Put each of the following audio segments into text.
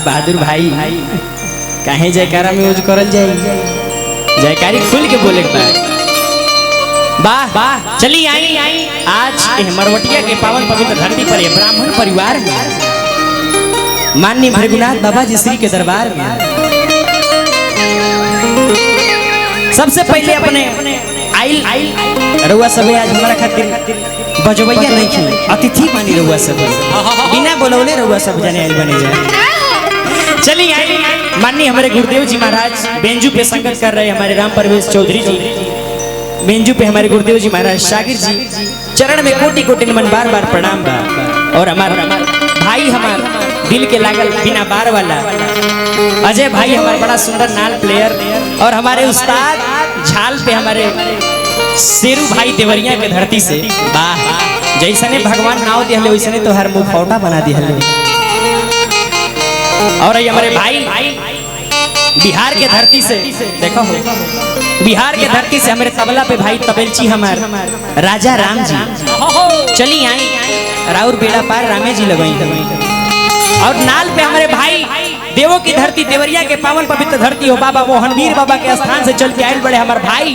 लाल बहादुर भाई काहे जयकारा में यूज करल जाए, जयकारी खुल के बोले के बाद। वाह वाह, चली आई आज मरवटिया के पावन पवित्र धरती पर ब्राह्मण परिवार में माननीय भृगुनाथ बाबा जी श्री के दरबार में सबसे पहले अपने आइल रउआ सब आज हमारा खातिर बजवैया नहीं खी अतिथि मानी रउआ सब बिना बोलौले रउआ सब जाने आइल बने जाए। चली आई माननीय हमारे गुरुदेव जी महाराज बेंजू पे संगत कर रहे हमारे राम परवेश चौधरी जी, बेंजू पे हमारे गुरुदेव जी महाराज शागिर जी चरण में कोटि कोटि नमन बार बार प्रणाम बा। और हमारा भाई हमार दिल के लागल बिना बार वाला अजय भाई हमारे बड़ा सुंदर नाल प्लेयर और हमारे उस्ताद झाल पे हमारे शेरू भाई देवरिया के धरती से वाह जैसने भगवान नाव दिहले वैसने तो हर मुंह फौटा बना दिहले। और ये हमारे भाई बिहार के धरती से देखो हो बिहार के धरती से हमारे तबला पे भाई तबेलची हमार राजा राम जी चली आई राउर बेड़ा पार रामे जी लगाई। और नाल पे हमारे भाई देवों की धरती देवरिया के पावन पवित्र धरती हो बाबा मोहनवीर बाबा के स्थान से चल के आयल बड़े हमारे भाई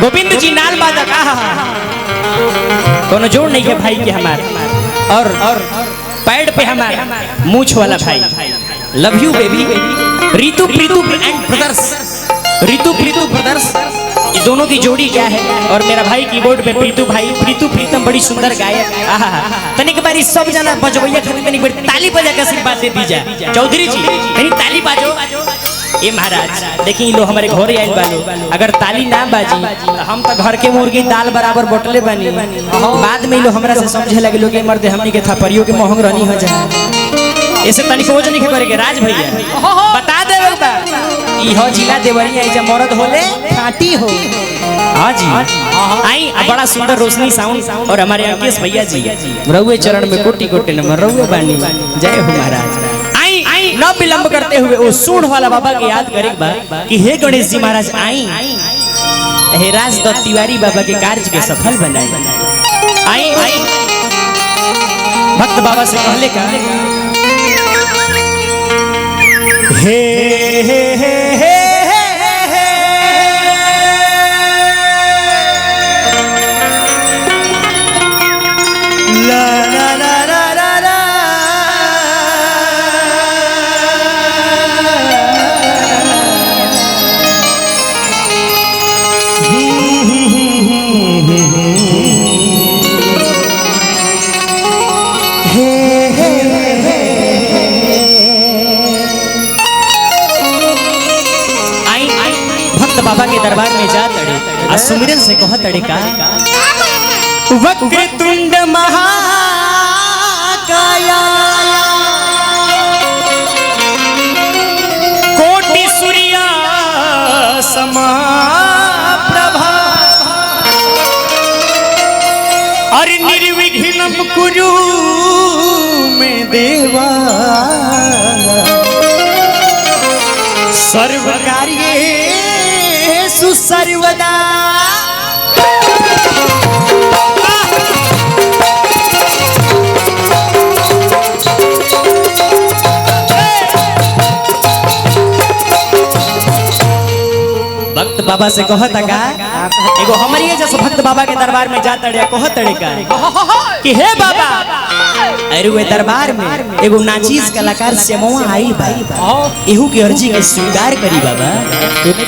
गोविंद जी नाल बाजा कहा कोनो जोड़ नहीं है भाई के हमारे। और पैड पे हमारे मूछ वाला भाई लव यू बेबी ऋतु प्रीतु एंड ब्रदर्स, ऋतु प्रीतु ब्रदर्स ये दोनों की जोड़ी क्या है। और मेरा भाई कीबोर्ड पे प्रीतु भाई प्रीतु प्रीतम बड़ी सुंदर गायक तनिक बारी सब जना बजवैया खातिर तनिक बड़ी ताली बजा के आशीर्वाद दे दीजा चौधरी जी तनी ताली बाजो। ए महाराज देखी लो हमारे घर आइल बालो अगर ताली ना बाजी हम तो घर के मुर्गी दाल बराबर बोटले बनी बाद में लो हमरा से समझे लगे लोग मर्द हमनी के थापरियो के मोहंग रनी हो जाए ऐसे तनिक वजन नहीं करे के राज भैया बता दे इहो जिला देवरिया ऐजा मर्द होले खाटी हो। हां जी आई बड़ा सुंदर रोशनी साउंड और हमारे अंकेश भैया जी रउए चरण में कोटि कोटि नमन रउए बानी जय हो महाराज। आई न विलंब करते हुए वो सूढ़ वाला बाबा के याद करे कि हे गणेश जी महाराज आई हे राजदत्त तिवारी बाबा के कार्य के सफल बनाई। आई भक्त बाबा से कहले का हे हे हे हे ला ला ला ला ला ला बाबा के दरबार में जा तड़े आज सुमिरन से कह तड़े का वक्रतुंड महाकाया कोटि सूर्य समप्रभा और निर्विघ्नं कुरु मे देवा सर्व कार्येषु सर्वदा। भक्त बाबा से कहता का एगो हमारी जैसे भक्त बाबा के दरबार में जाता रे कहतड़े का कि हे बाबा अरे वे दरबार में एगो नाचीज कलाकार सेमवा आई बा एहू की अर्जी के स्वीकार करी बाबा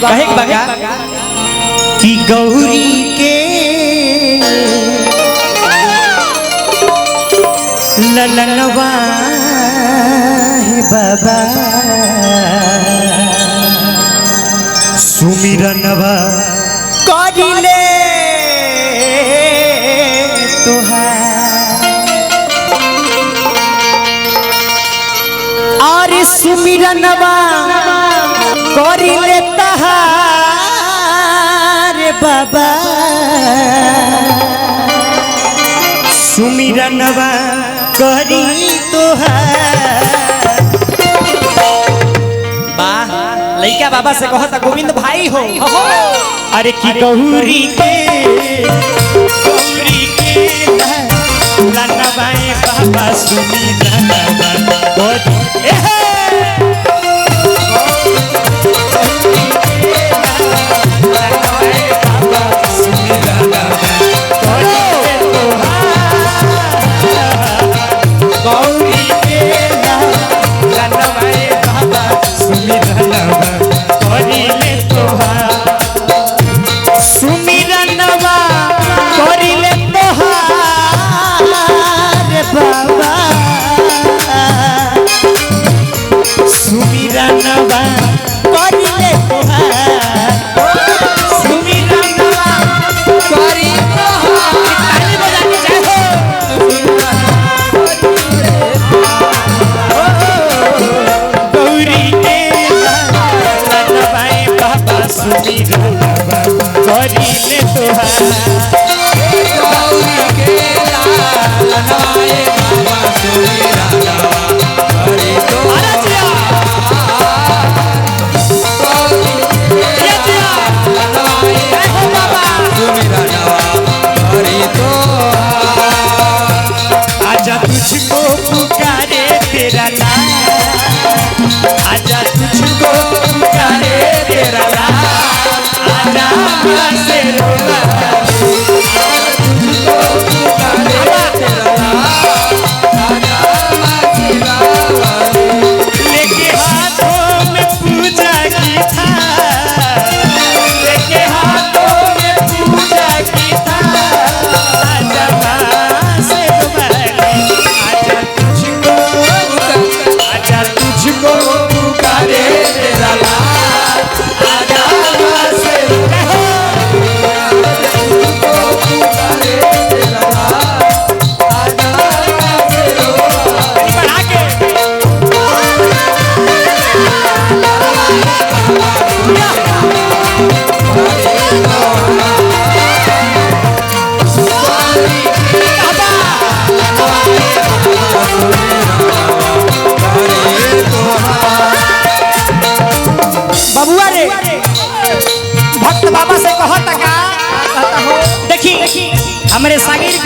कहे बागा कि गौरी के ललनवा है बाबा सुमिरनवा करिले तुहार सुमिरनवा करिले तहार बाबा सुमिरनवा करी तोहार। लइका बाबा से कहता गोविंद भाई हो अरे की गौरी के ललनवाए बाबा सुमिरनवा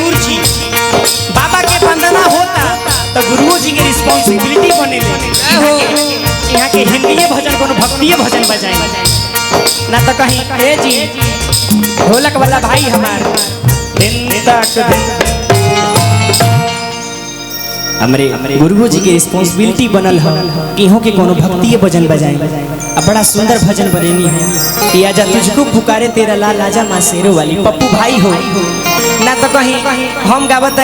सुर जी बाबा के वंदना होता तो गुरुओं जी के रिस्पांसिबिलिटी बने यहाँ के हिंदी भजन को भक्तिय भजन बजाए ना तो कहीं हे जी ढोलक वाला भाई हमारे हमरे गुरुओं जी के रिस्पांसिबिलिटी बनल है कि हो के कोनो भक्तिय भजन बजाए अब बड़ा सुंदर भजन बनेनी है कि आजा तुझको पुकारे तेरा लाल आजा माँ शेरों वाली पप्पू भाई हो ना तो कहीं हम गावत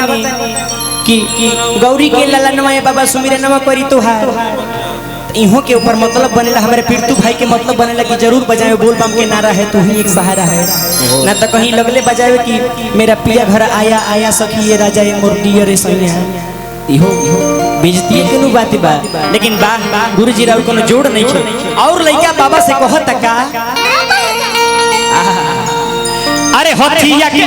कि गौरी के लाला नवा बाबा सुमिरे नवा करी तोहार इहों के ऊपर मतलब बनेला हमारे पिरतू भाई के मतलब बनेला कि जरूर बजाए बोल बम के नारा है तू ही एक सहारा है ना तो कहीं लगले बजावे कि मेरा पिया घर आया आया सखी ये राजा ये मोरडिया रे सैया इहो बेइज्जती के नु बात बा लेकिन बा गुरुजी राव कोनो जोड़ नहीं छे और लइका बाबा से कहत का अरे हथिया के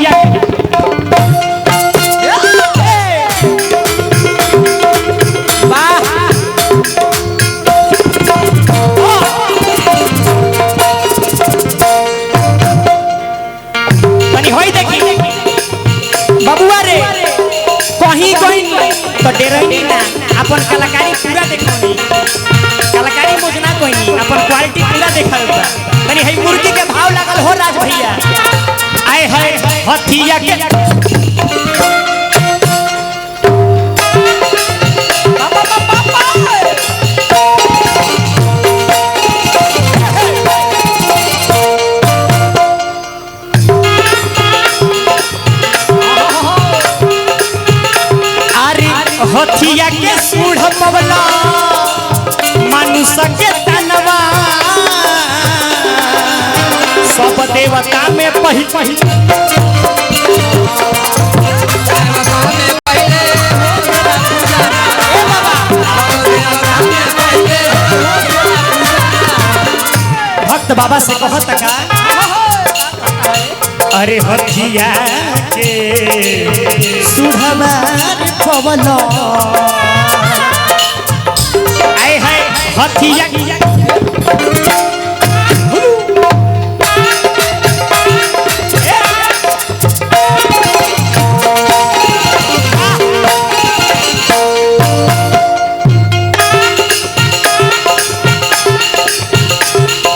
बबुआ रे कहीं कहीं तो डेरनी ना अपन कलाकारी पूरा देखनी कलाकारी मोजना कोई नहीं अपन क्वालिटी पूरा देखल बा तनी है मुर्गी के भाव लागल हो राज भैया आए है हथिया के हथिया के सूढ़ पवला मनुष्य के तनवा सब देवता में पहिल भक्त बाबा से कहत का अरे हथिया के सुढ़वा पवला आए है हथिया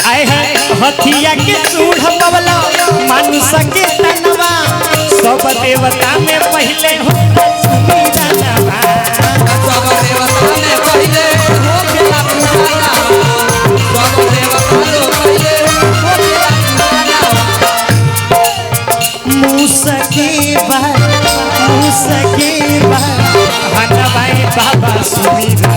आए है हथिया के सूढ़ पवला मनुष्य के तनवा सब देवता में पहले हो बाबा सुमिरा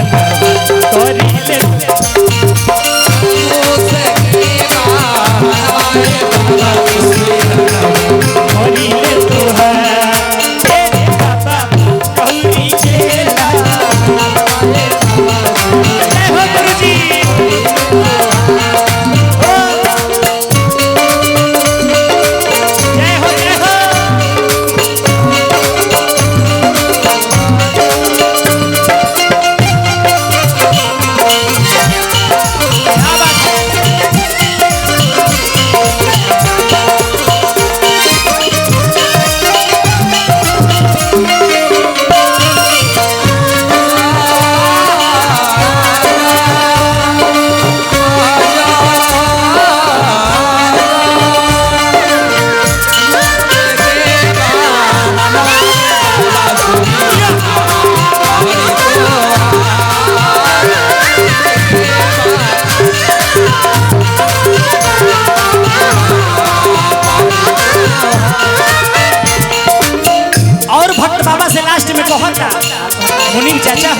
मुनीम चाचा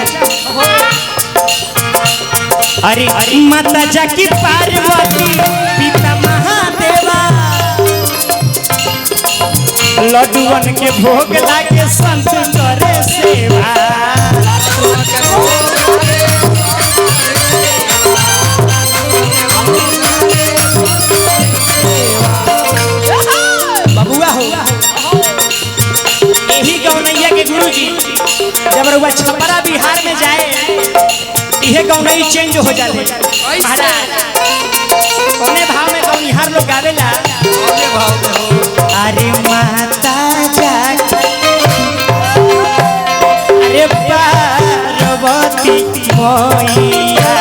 अरे माता जाकी पार्वती पिता महादेवा लड्डूवन के भोग लागे संत करे सेवा बबुआ हो यही गौनैया के गुरुजी जब रुआ छपरा बिहार में जाए यह गौनई चेंज हो जाते महाराज कौने भाव में गौनिहार लोग गावेला अरे माता जाकी मैया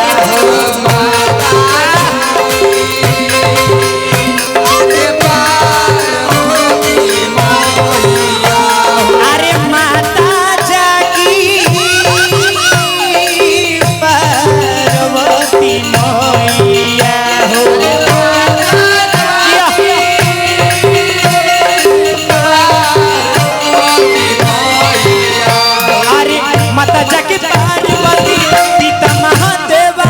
अरे माता जागी पार्वती मैया हो अरे माता जागी पार्वती पिता महादेवा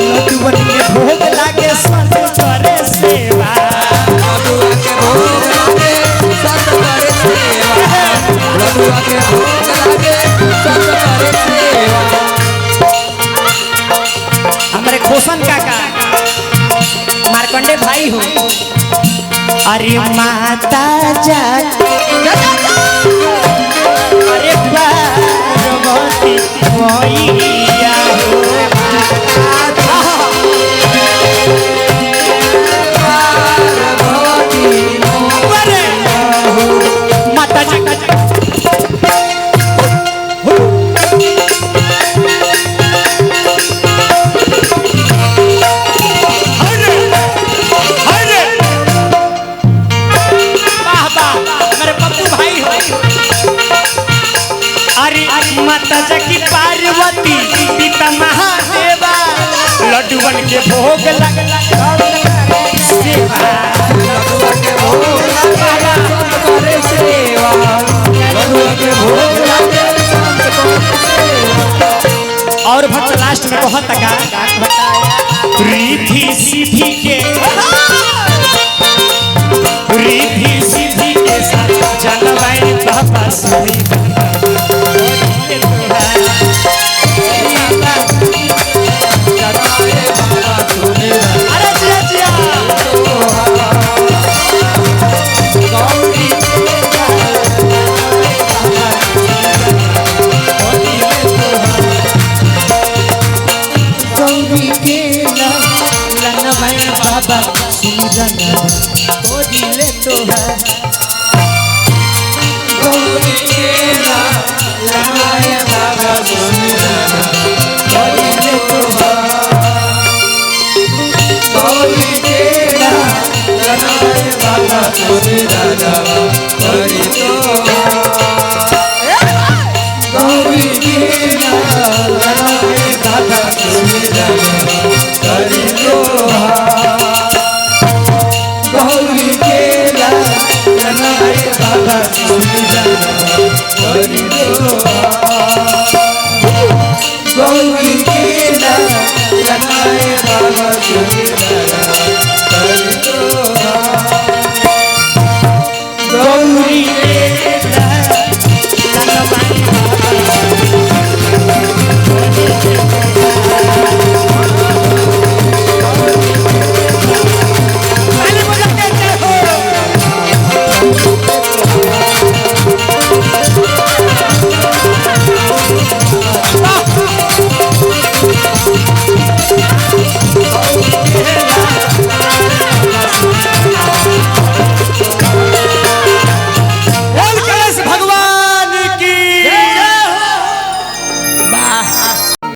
लड्डुअन के भोग लागे संत करे सेवा हमारे खोसन काका मार्कंडे भाई हो अरे माता जागी अरे पार्वती मैया हो माता जी माता जगी पार्वती पिता महादेवा लड्डुअन के भोग लगला सेवा लड्डुअन के भोग लगला करे सेवा लड्डुअन के भोग लगे और भक्त लास्ट में बहुत तका रिद्धि सिद्धि के साथ जनवाई बाबा सुनी बाबा सुनी दिले तो है बाबा सुनी दिले तो है बाबा सुनी